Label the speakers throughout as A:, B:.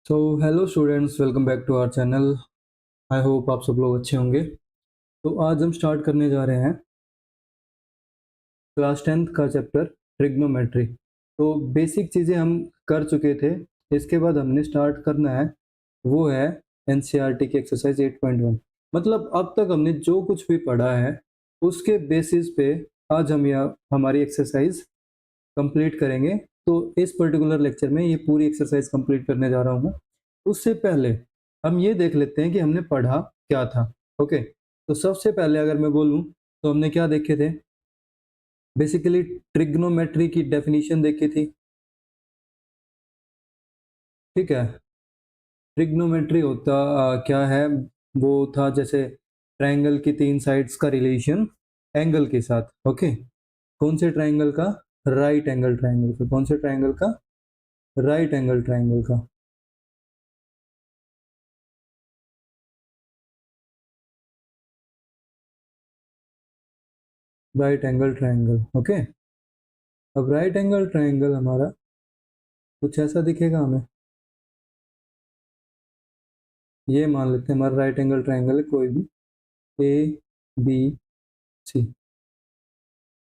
A: तो hello students, welcome back to our channel. I hope आप सब लोग अच्छे होंगे। तो आज हम स्टार्ट करने जा रहे हैं क्लास 10th का चैप्टर ट्रिग्नोमेट्री। तो बेसिक चीज़ें हम कर चुके थे। इसके बाद हमने स्टार्ट करना है, वो है एनसीईआरटी की एक्सरसाइज 8.1। मतलब अब तक हमने जो कुछ भी पढ़ा है उसके बेसिस पे आज हम यह हमारी एक्सरसाइज कंप्लीट करेंगे। तो इस पर्टिकुलर लेक्चर में ये पूरी एक्सरसाइज कंप्लीट करने जा रहा हूँ। उससे पहले हम ये देख लेते हैं कि हमने पढ़ा क्या था। ओके, तो सबसे पहले अगर मैं बोलूँ तो हमने क्या देखे थे। बेसिकली ट्रिग्नोमेट्री की डेफिनेशन देखी थी। ठीक है, ट्रिग्नोमेट्री होता क्या है, वो था जैसे ट्रायंगल की तीन साइड्स का रिलेशन एंगल के साथ। ओके, कौन से ट्रायंगल का? राइट एंगल ट्रायंगल का। कौन से ट्रायंगल का? राइट एंगल ट्रायंगल का। Right angle triangle. ओके, अब राइट एंगल ट्रायंगल हमारा कुछ ऐसा दिखेगा हमें। ये मान लेते हैं हमारा राइट एंगल ट्रायंगल है कोई भी, ए बी सी।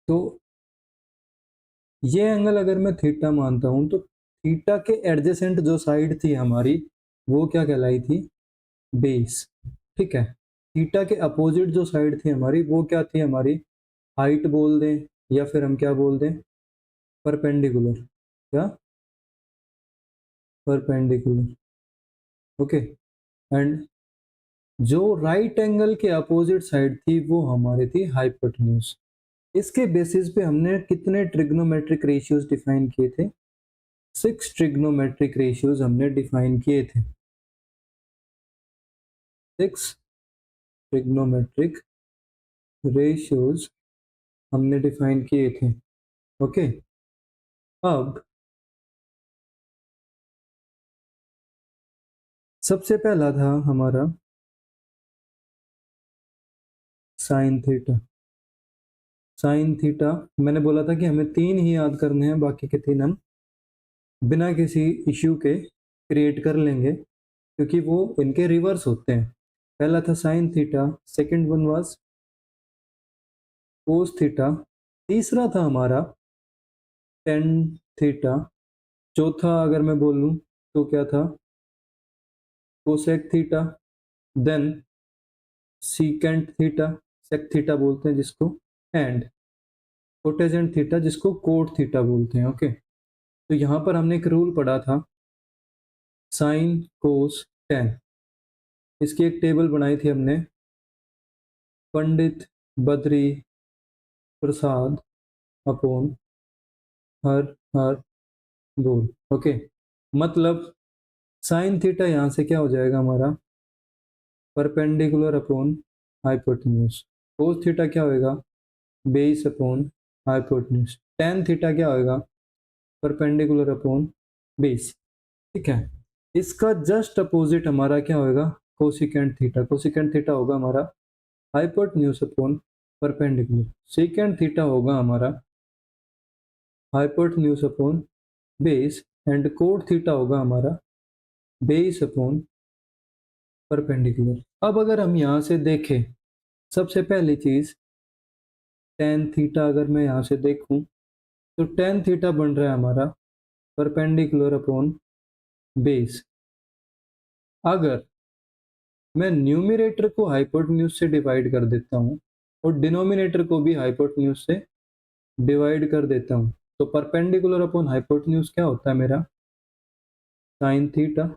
A: तो ये एंगल अगर मैं थीटा मानता हूं तो थीटा के एडजेसेंट जो साइड थी हमारी वो क्या कहलाई थी? बेस। ठीक है, थीटा के अपोजिट जो साइड थी हमारी वो क्या थी? हमारी हाइट बोल दें या फिर हम क्या बोल दें? परपेंडिकुलर। क्या? परपेंडिकुलर। ओके, एंड जो राइट एंगल के अपोजिट साइड थी वो हमारी थी हाइपोटेन्यूज। इसके बेसिस पे हमने कितने ट्रिग्नोमेट्रिक रेशियोज डिफाइन किए थे? 6 ट्रिग्नोमेट्रिक रेशियोज हमने डिफाइन किए थे। 6 ट्रिग्नोमेट्रिक रेशियोज हमने डिफाइन किए थे। ओके, अब सबसे पहला था हमारा साइन थीटा। साइन थीटा मैंने बोला था कि हमें तीन ही याद करने हैं, बाकी के तीन हम बिना किसी इश्यू के क्रिएट कर लेंगे क्योंकि वो इनके रिवर्स होते हैं। पहला था sine theta, second one was cos theta, तीसरा था हमारा टेन थीटा, चौथा अगर मैं बोलूं तो क्या था? Cosec theta, then secant theta, sec theta बोलते हैं जिसको, एंड कोटेजेंट थीटा जिसको कोट थीटा बोलते हैं। ओके, तो यहाँ पर हमने एक रूल पढ़ा था, साइन कोस टेन। इसकी एक टेबल बनाई थी हमने, पंडित बद्री प्रसाद अपॉन हर हर बोल। ओके, मतलब साइन थीटा यहाँ से क्या हो जाएगा हमारा? Perpendicular upon hypotenuse. Cos theta क्या होएगा? Base upon hypotenuse. Tan theta क्या होएगा? Perpendicular upon base. ठीक है, इसका जस्ट अपोजिट हमारा क्या होएगा? Cosecant theta. कोसिकेंट थीटा होगा हमारा hypotenuse upon perpendicular. Second theta होगा हमारा hypotenuse upon base, and cot theta होगा हमारा बेस अपॉन परपेंडिकुलर। अब अगर हम यहाँ से देखें, सबसे पहली चीज टेन थीटा अगर मैं यहाँ से देखूं तो टेन थीटा बन रहा है हमारा परपेंडिकुलर अपॉन बेस। अगर मैं न्यूमरेटर को हाइपोटेन्यूज से डिवाइड कर देता हूँ और डिनोमिनेटर को भी हाइपोटेन्यूज से डिवाइड कर देता हूँ तो परपेंडिकुलर अपॉन हाइपोटेन्यूज क्या होता है मेरा? Sine theta,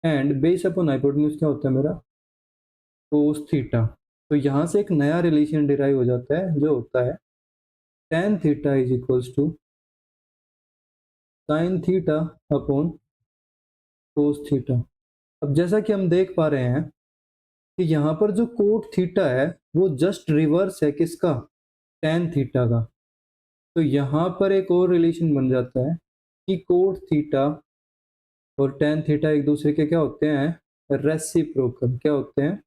A: and base upon hypotenuse क्या होता है मेरा? Cos theta. तो यहाँ से एक नया रिलेशन डिराइव हो जाता है जो होता है tan theta is equals to sine theta upon cos theta. अब जैसा कि हम देख पा रहे हैं कि यहाँ पर जो कोट थीटा है वो जस्ट रिवर्स है किसका? tan थीटा का। तो यहाँ पर एक और रिलेशन बन जाता है कि कोट थीटा और tan थीटा एक दूसरे के क्या होते हैं? रेसिप्रोकल। क्या होते हैं?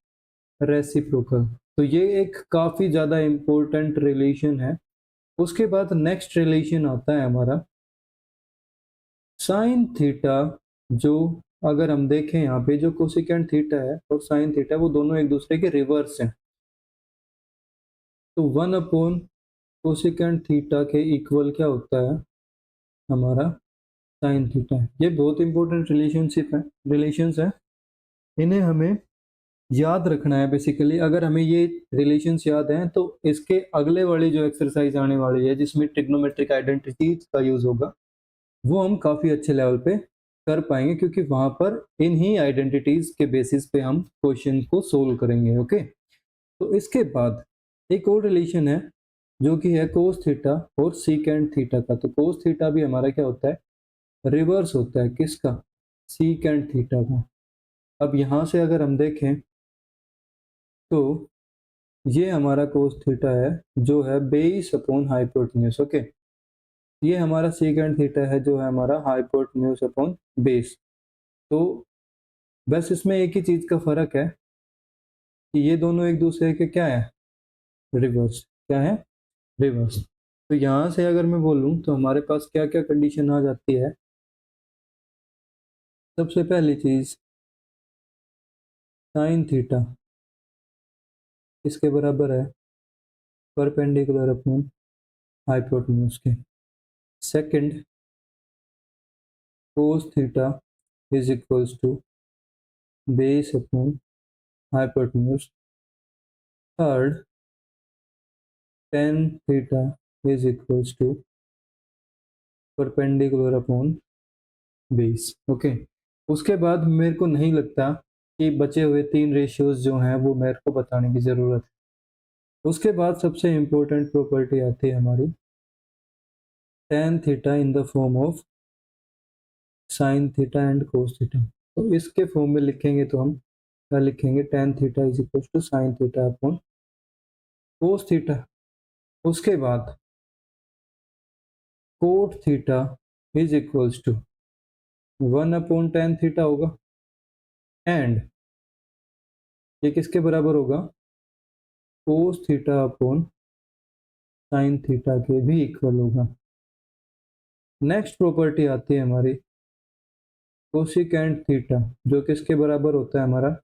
A: रेसिप्रोकल। तो ये एक काफी ज्यादा इंपॉर्टेंट रिलेशन है। उसके बाद नेक्स्ट रिलेशन आता है हमारा साइन थीटा जो अगर हम देखें यहाँ पे जो कोसेकेंट थीटा है और साइन थीटा वो दोनों एक दूसरे के रिवर्स हैं, तो 1 अपॉन कोसेकेंट थीटा के इक्वल क्या होता है हमारा साइन थीटा। ये बहुत इंपॉर्टेंट रिलेशंस है, इन्हें हमें याद रखना है। बेसिकली अगर हमें ये रिलेशंस याद हैं तो इसके अगले वाली जो एक्सरसाइज आने वाली है जिसमें ट्रिग्नोमेट्रिक आइडेंटिटीज का यूज होगा वो हम काफी अच्छे लेवल पे कर पाएंगे, क्योंकि वहां पर इन ही आइडेंटिटीज के बेसिस पे हम क्वेश्चन को सोल्व करेंगे। ओके, तो इसके बाद एक और रिलेशन है जो कि है कोस थीटा और सीकेंट थीटा का। तो कोस थीटा भी हमारा क्या होता है, रिवर्स होता है किसका, सीकेंट थीटा का। अब यहाँ से अगर हम देखें तो ये हमारा कोस थीटा है जो है बेस अपॉन हाइपोटेन्यूज। ओके, ये हमारा सीकेंट थीटा है जो है हमारा हाइपोटेन्यूज अपॉन बेस। तो बस इसमें एक ही चीज का फर्क है कि ये दोनों एक दूसरे के क्या है, रिवर्स। क्या है, रिवर्स। तो यहाँ से अगर मैं बोलूँ तो हमारे पास क्या क्या कंडीशन आ जाती है। सबसे पहली चीज साइन थीटा इसके बराबर है परपेंडिकुलर अपॉन हाइपोटेन्यूज के। Second, cos theta is equals to base upon hypotenuse. Third, tan theta is equals to perpendicular upon base. Okay, उसके बाद मेरे को नहीं लगता कि बचे हुए तीन रेशियोज जो हैं वो मेरे को बताने की ज़रूरत है। उसके बाद सबसे इम्पोर्टेंट प्रॉपर्टी आती है हमारी tan theta in the form of sine theta and cos theta. तो इसके फॉर्म में लिखेंगे तो हम क्या लिखेंगे, tan theta is equal to sine theta upon cos theta. उसके बाद cot theta is equals to 1 upon tan theta होगा, एंड ये किसके बराबर होगा, cos theta upon sine theta के भी इक्वल होगा। नेक्स्ट प्रॉपर्टी आती है हमारी कोसिकेंट थीटा, जो किसके बराबर होता है हमारा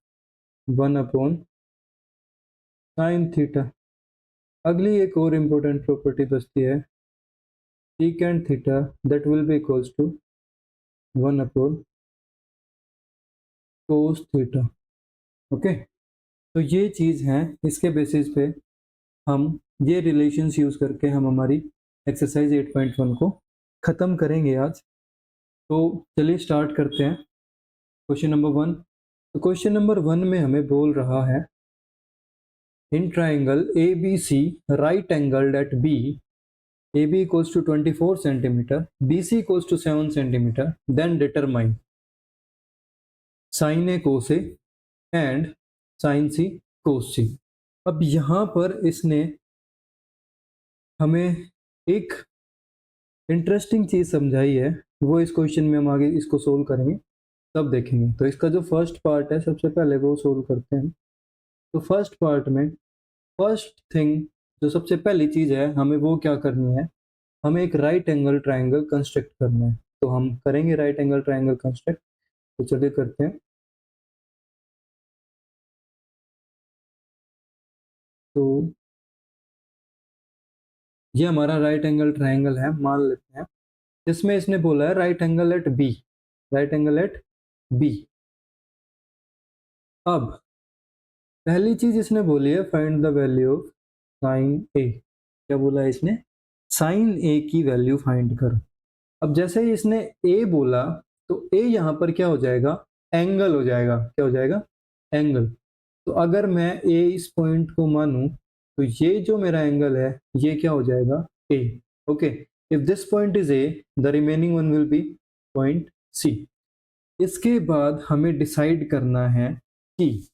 A: 1 अपॉन साइन थीटा। अगली एक और इम्पोर्टेंट प्रॉपर्टी बचती है secant theta, that will be equals to 1 upon cos theta. Okay, तो ये चीज़ है, इसके बेसिस पे हम ये रिलेशंस यूज करके हम हमारी एक्सरसाइज 8.1 को ख़त्म करेंगे आज। तो चलिए स्टार्ट करते हैं क्वेश्चन नंबर 1। तो क्वेश्चन नंबर 1 में हमें बोल रहा है in triangle A B C right angled at B, A B equals to 24 centimetre, B C equals to 7 centimetre, then determine sine A cos A and sine C cos C. अब यहाँ पर इसने हमें एक इंटरेस्टिंग चीज समझाई है, वो इस क्वेश्चन में हम आगे इसको सोल्व करेंगे तब देखेंगे। तो इसका जो फर्स्ट पार्ट है सबसे पहले वो सोल्व करते हैं। तो फर्स्ट पार्ट में फर्स्ट थिंग जो सबसे पहली चीज है हमें वो क्या करनी है, हमें एक राइट एंगल ट्राइंगल कंस्ट्रक्ट करना है। तो हम करेंगे राइट एंगल ट्राइंगल कंस्ट्रक्ट। तो चलिए करते हैं। तो ये हमारा राइट एंगल ट्राइंगल है मान लेते हैं, जिसमें इसने बोला है right angle at B, right angle at B. अब पहली चीज इसने बोली है find the value of sine A. क्या बोला है इसने, साइन ए की वैल्यू फाइंड करो। अब जैसे ही इसने ए बोला तो ए यहाँ पर क्या हो जाएगा, एंगल हो जाएगा। क्या हो जाएगा, एंगल। तो अगर मैं ए इस पॉइंट को मानूं तो ये जो मेरा एंगल है ये क्या हो जाएगा, A. Okay, if this point is A the remaining one will be point C. इसके बाद हमें डिसाइड करना है कि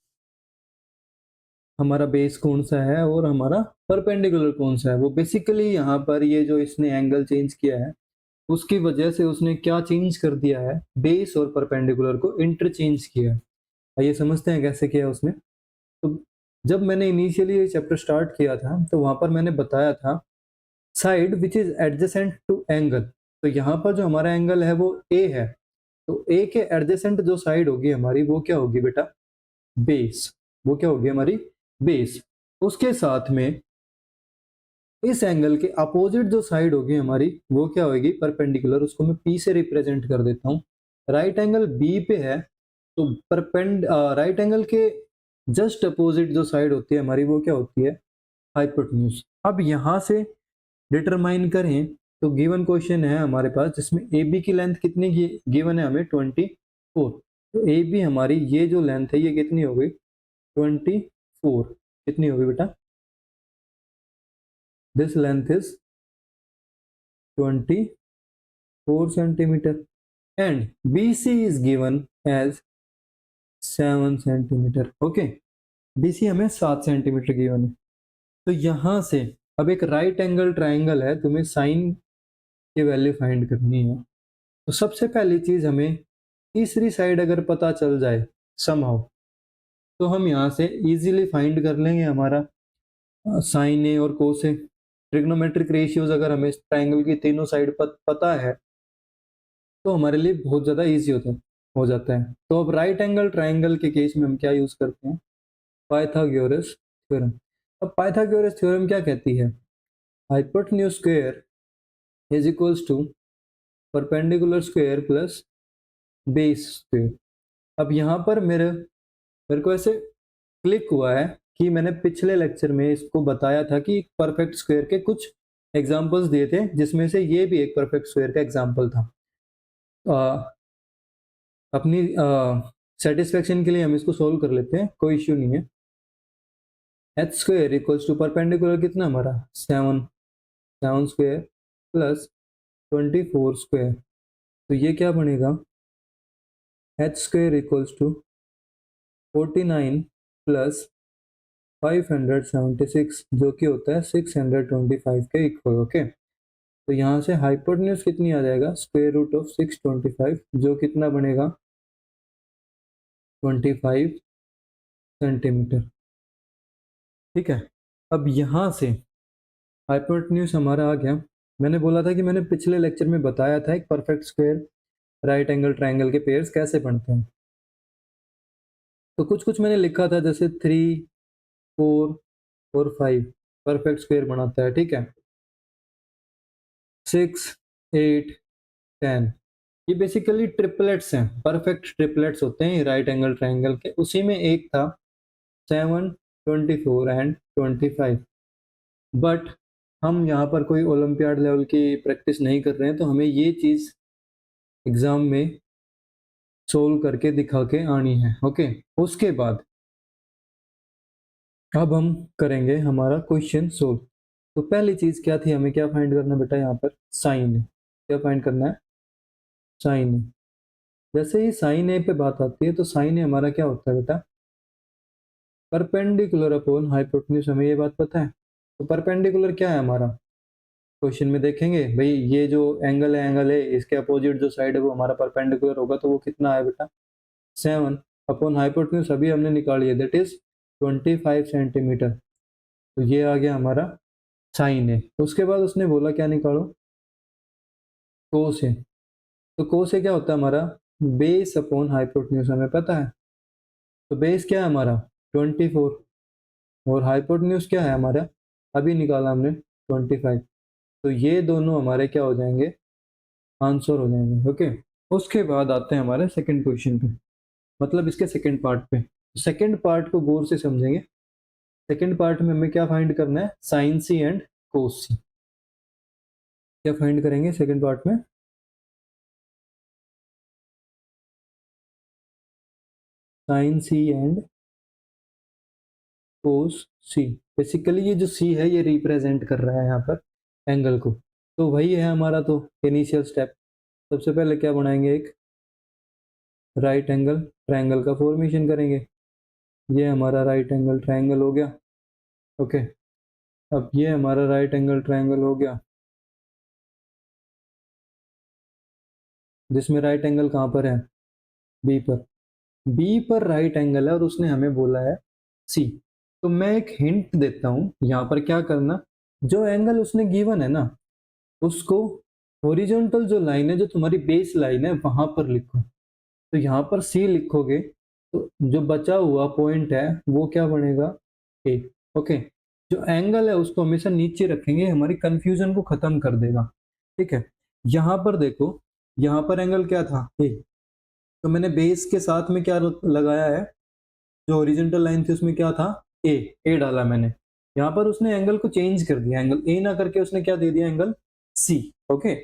A: हमारा बेस कौन सा है और हमारा परपेंडिकुलर कौन सा है। वो बेसिकली यहाँ पर ये जो इसने एंगल चेंज किया है उसकी वजह से उसने क्या चेंज कर दिया है, बेस और परपेंडिकुलर को इंटरचेंज किया है। आइए समझते हैं कैसे किया उसने। तो जब मैंने इनिशियली ये चैप्टर स्टार्ट किया था तो वहां पर मैंने बताया था side which is adjacent to angle. तो यहाँ पर जो हमारा एंगल है वो ए है, तो ए के एडजेसेंट जो साइड होगी हमारी वो क्या होगी बेटा, बेस। वो क्या होगी हमारी, बेस। उसके साथ में इस एंगल के अपोजिट जो साइड होगी हमारी वो क्या होगी, परपेंडिकुलर। उसको मैं पी से रिप्रेजेंट कर देता हूँ। राइट एंगल बी पे है तो राइट एंगल के जस्ट अपोजिट जो साइड होती है हमारी वो क्या होती है, हाइपोटेन्यूज। अब यहाँ से डिटरमाइन करें तो गिवन क्वेश्चन है हमारे पास जिसमें ए बी की लेंथ कितनी गिवन है हमें, 24। तो ए बी हमारी ये जो लेंथ है ये कितनी हो गई, 24। कितनी होगी बेटा, this length is 24 centimetre and BC is given as 7 centimetre. Okay, BC हमें 7 सेंटीमीटर गिवन है। तो यहां से अब एक राइट एंगल ट्राइंगल है, तुम्हें साइन की वैल्यू फाइंड करनी है। तो सबसे पहली चीज हमें तीसरी साइड अगर पता चल जाए समहाउ तो हम यहाँ से इजीली फाइंड कर लेंगे हमारा साइन ए और कोस ए। ट्रिग्नोमेट्रिक रेशियोज अगर हमें ट्राइंगल की तीनों साइड पता है तो हमारे लिए बहुत ज़्यादा ईजी हो जाता है। तो अब राइट एंगल ट्राइंगल के केस में हम क्या यूज़ करते हैं, पाइथागोरस थ्योरम। अब पाइथागोरस थ्योरम क्या कहती है, hypotenuse square is equals to perpendicular square plus base square. अब यहाँ पर मेरे को ऐसे क्लिक हुआ है कि मैंने पिछले लेक्चर में इसको बताया था कि परफेक्ट स्क्वायर के कुछ एग्जांपल्स दिए थे जिसमें से ये भी एक परफेक्ट स्क्वायर का एग्जांपल था। अपनी सेटिस्फेक्शन के लिए हम इसको सोल्व कर लेते हैं, कोई इश्यू नहीं है। H square equals to perpendicular कितना हमारा 7 स्क्वायर प्लस 24 स्क्वायर। तो ये क्या बनेगा, H square equals to 49 plus 576 जो कि होता है 625 के इक्वल। ओके, तो यहाँ से हाइपोटेन्यूज कितनी आ जाएगा, स्क्वायर रूट ऑफ 625 जो कितना बनेगा 25 सेंटीमीटर। ठीक है, अब यहाँ से हाइपोटेन्यूज हमारा आ गया। मैंने बोला था कि मैंने पिछले लेक्चर में बताया था एक perfect square right angle triangle के पेयर्स कैसे बनते हैं। तो कुछ कुछ मैंने लिखा था जैसे 3, 4 और 5 परफेक्ट स्क्वायर बनाता है। ठीक है, 6, 8, 10 ये बेसिकली ट्रिपलेट्स हैं, परफेक्ट ट्रिपलेट्स होते हैं राइट एंगल ट्राइंगल के। उसी में एक था 7, 24 एंड 25। बट हम यहाँ पर कोई ओलंपियाड लेवल की प्रैक्टिस नहीं कर रहे हैं तो हमें ये चीज़ एग्जाम में सोल्व करके दिखा के आनी है। ओके, उसके बाद अब हम करेंगे हमारा क्वेश्चन सोल्व। तो पहली चीज़ क्या थी, हमें क्या फाइंड करना है बेटा, यहाँ पर साइन है। क्या फाइंड करना है, साइन है। जैसे ही साइन ए पे बात आती है तो साइन ए हमारा क्या होता है बेटा, परपेंडिकुलर अपॉन हाइपोटेन्यूज। हमें ये बात पता है। तो परपेंडिकुलर क्या है हमारा, क्वेश्चन में देखेंगे भाई ये जो एंगल है इसके अपोजिट जो साइड है वो हमारा परपेंडिकुलर होगा तो वो कितना है बेटा 7 अपॉन हाइपोटेन्यूज अभी हमने निकाली है दैट इज 25 सेंटीमीटर। तो ये आ गया हमारा साइन है। उसके बाद उसने बोला क्या निकालो, कोस है। तो कोस है क्या होता है हमारा, बेस अपॉन हाइपोटेन्यूज हमें पता है। तो बेस क्या है हमारा 24 और हाइपोटेन्यूज क्या है हमारा, अभी निकाला हमने 25। तो ये दोनों हमारे क्या हो जाएंगे, आंसर हो जाएंगे। ओके, उसके बाद आते हैं हमारे सेकंड क्वेश्चन पे, मतलब इसके सेकंड पार्ट पे। सेकंड पार्ट को गौर से समझेंगे। सेकंड पार्ट में हमें क्या फाइंड करना है, साइन सी एंड कोस सी। क्या फाइंड करेंगे सेकंड पार्ट में, sine C and cos C. Basically ये जो सी है ये रिप्रेजेंट कर रहा है यहाँ पर एंगल को। तो वही है हमारा तो इनिशियल स्टेप। सबसे पहले क्या बनाएंगे, एक राइट एंगल ट्रायंगल का फॉर्मेशन करेंगे। ये हमारा राइट एंगल ट्रायंगल हो गया। ओके, अब ये हमारा राइट एंगल ट्रायंगल हो गया जिसमें राइट एंगल कहाँ पर है, बी पर। बी पर राइट एंगल है और उसने हमें बोला है सी। तो मैं एक हिंट देता हूं यहाँ पर क्या करना, जो एंगल उसने गिवन है ना उसको हॉरिजॉन्टल जो लाइन है जो तुम्हारी बेस लाइन है वहां पर लिखो। तो यहाँ पर सी लिखोगे तो जो बचा हुआ पॉइंट है वो क्या बनेगा, ए। ओके, जो एंगल है उसको हमेशा नीचे रखेंगे, हमारी कंफ्यूजन को खत्म कर देगा। ठीक है, यहाँ पर देखो, यहाँ पर एंगल क्या था, ए। तो मैंने बेस के साथ में क्या लगाया है, जो ओरिजेंटल लाइन थी उसमें क्या था, ए। ए डाला मैंने। यहाँ पर उसने एंगल को चेंज कर दिया, एंगल ए ना करके उसने क्या दे दिया, एंगल सी। ओके,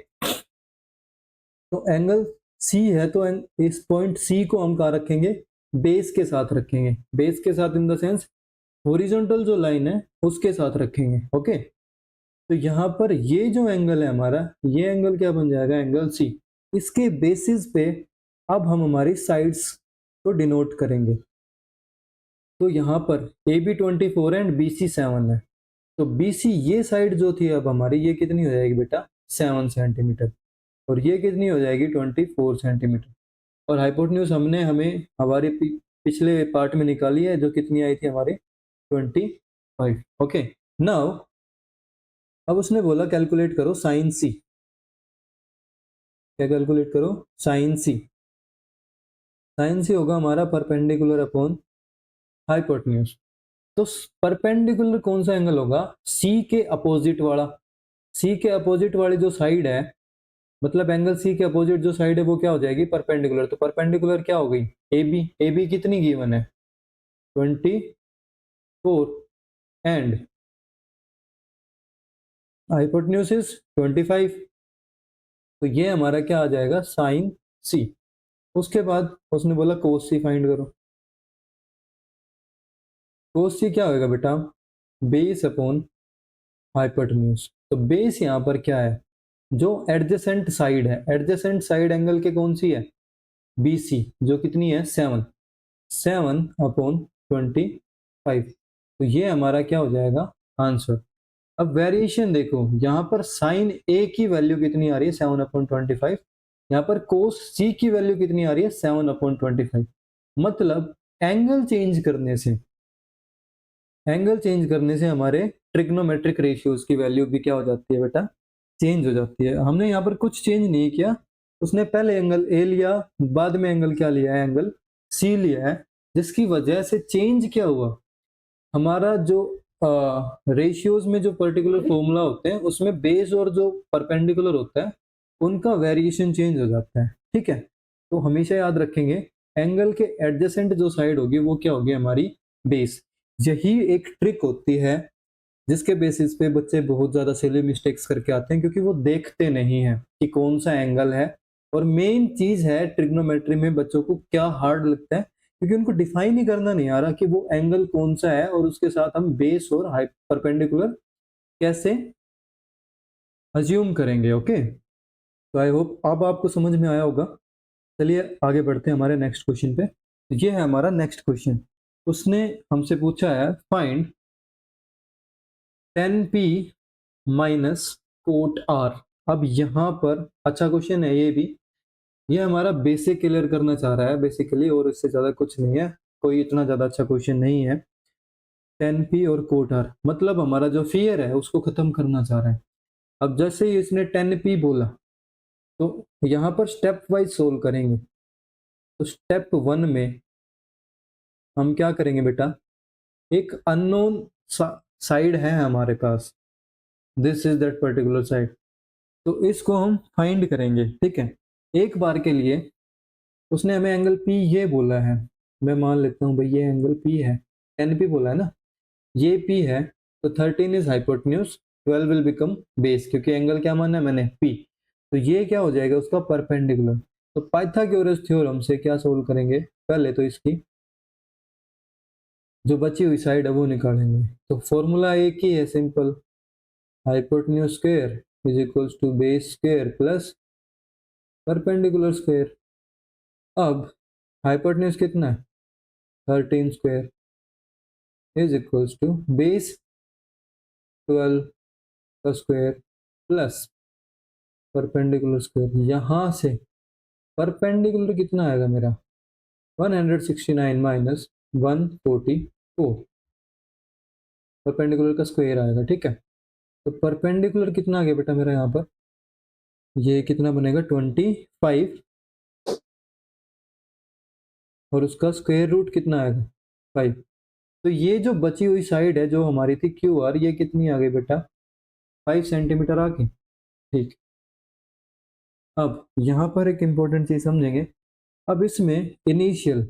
A: तो एंगल सी है तो इस पॉइंट सी को हम कहाँ रखेंगे, बेस के साथ रखेंगे। बेस के साथ इन द सेंस हॉरिजॉन्टल जो लाइन है उसके साथ रखेंगे। ओके, तो यहाँ पर ये जो एंगल है हमारा, ये एंगल क्या बन जाएगा, एंगल सी। इसके बेसिस पे अब हम हमारी साइड्स को डिनोट करेंगे। तो यहाँ पर A B 24 and B C 7 है। तो बी सी ये साइड जो थी अब हमारी, ये कितनी हो जाएगी बेटा, 7 सेंटीमीटर, और ये कितनी हो जाएगी, 24 सेंटीमीटर। और हाइपोटेन्यूज हमने हमें हमारे पिछले पार्ट में निकाली है, जो कितनी आई थी हमारे, 25। ओके, नाउ अब उसने बोला कैलकुलेट करो साइन सी। क्या कैलकुलेट करो, साइन सी। साइन सी होगा हमारा परपेंडिकुलर अपॉन हाइपोटेन्यूज। तो परपेंडिकुलर कौन सा एंगल होगा, सी के अपोजिट वाला। सी के अपोजिट वाली जो साइड है, मतलब एंगल सी के अपोजिट जो साइड है वो क्या हो जाएगी, परपेंडिकुलर। तो परपेंडिकुलर क्या हो गई, ए बी। ए बी कितनी गिवन है, 24 एंड हाइपोटेन्यूज इज 25। तो ये हमारा क्या आ जाएगा, साइन सी। उसके बाद उसने बोला कोस सी फाइंड करो। कोस सी क्या होगा बेटा, बेस अपॉन हाइपोटेन्यूज। तो बेस यहाँ पर क्या है, जो एडजेसेंट साइड है, एडजेसेंट साइड एंगल के कौन सी है, बी सी, जो कितनी है, 7। 7 अपॉन 25। तो ये हमारा क्या हो जाएगा, आंसर। अब वेरिएशन देखो, यहाँ पर साइन ए की वैल्यू कितनी आ रही है, 7/25। यहाँ पर कोस सी की वैल्यू कितनी आ रही है, 7/25। मतलब एंगल चेंज करने से हमारे ट्रिग्नोमेट्रिक रेशियोज की वैल्यू भी क्या हो जाती है बेटा, चेंज हो जाती है। हमने यहाँ पर कुछ चेंज नहीं किया, उसने पहले एंगल ए लिया, बाद में एंगल क्या लिया है, एंगल सी लिया है। जिसकी वजह से चेंज क्या हुआ, हमारा जो रेशियोज में जो पर्टिकुलर फॉर्मूला होते हैं उसमें बेस और जो परपेंडिकुलर होता है उनका वेरिएशन चेंज हो जाता है। ठीक है, तो हमेशा याद रखेंगे एंगल के एडजेसेंट जो साइड होगी वो क्या होगी, हमारी बेस। यही एक ट्रिक होती है जिसके बेसिस पे बच्चे बहुत ज्यादा सिली मिस्टेक्स करके आते हैं, क्योंकि वो देखते नहीं है कि कौन सा एंगल है। और मेन चीज है ट्रिग्नोमेट्री में बच्चों को क्या हार्ड लगता है, क्योंकि उनको डिफाइन ही करना नहीं आ रहा कि वो एंगल कौन सा है, और उसके साथ हम बेस और परपेंडिकुलर कैसे अज्यूम करेंगे। ओके, तो आई होप अब आपको समझ में आया होगा। चलिए आगे बढ़ते हैं हमारे नेक्स्ट क्वेश्चन पे। तो ये है हमारा नेक्स्ट क्वेश्चन। उसने हमसे पूछा है, find 10p minus cot are. अब यहाँ पर अच्छा क्वेश्चन है ये भी, ये हमारा बेसिक क्लियर करना चाह रहा है बेसिकली, और इससे ज्यादा कुछ नहीं है, कोई इतना ज्यादा अच्छा क्वेश्चन नहीं है। 10p और कोट आर मतलब हमारा जो फियर है उसको खत्म करना चाह रहा है। अब जैसे ही इसने 10p बोला, तो यहाँ पर स्टेप वाइज सोल्व करेंगे। तो स्टेप 1 में हम क्या करेंगे बेटा, एक अननोन साइड है हमारे पास, this is that particular side. तो इसको हम फाइंड करेंगे। ठीक है, एक बार के लिए उसने हमें एंगल पी ये बोला है, मैं मान लेता हूँ भाई ये एंगल पी है, 10p बोला है ना, ये पी है। तो 13 is hypotenuse, 12 will become base, क्योंकि एंगल क्या माना है मैंने, पी। तो ये क्या हो जाएगा, उसका परपेंडिकुलर। तो पाइथागोरस थ्योरम से क्या सोल्व करेंगे, पहले तो इसकी जो बची हुई साइड है वो निकालेंगे। तो फॉर्मूला एक ही है, simple, hypotenuse square is equals to base square plus perpendicular square. अब हाइपोटेन्यूज कितना है, 13 square is equals to base 12 का स्क्वायर प्लस परपेंडिकुलर स्क्वायर। यहां से परपेंडिकुलर कितना आएगा मेरा, 169 माइनस 144, परपेंडिकुलर का स्क्वायर आएगा। ठीक है, तो परपेंडिकुलर कितना आ गया बेटा मेरा, यहाँ पर ये कितना बनेगा, 25 और उसका स्क्वायर रूट कितना आएगा 5। तो ये जो बची हुई साइड है जो हमारी थी क्यू आर, ये कितनी आ गई बेटा 5 सेंटीमीटर आ गई। ठीक, अब यहाँ पर एक इम्पोर्टेंट चीज समझेंगे। अब इसमें इनिशियल,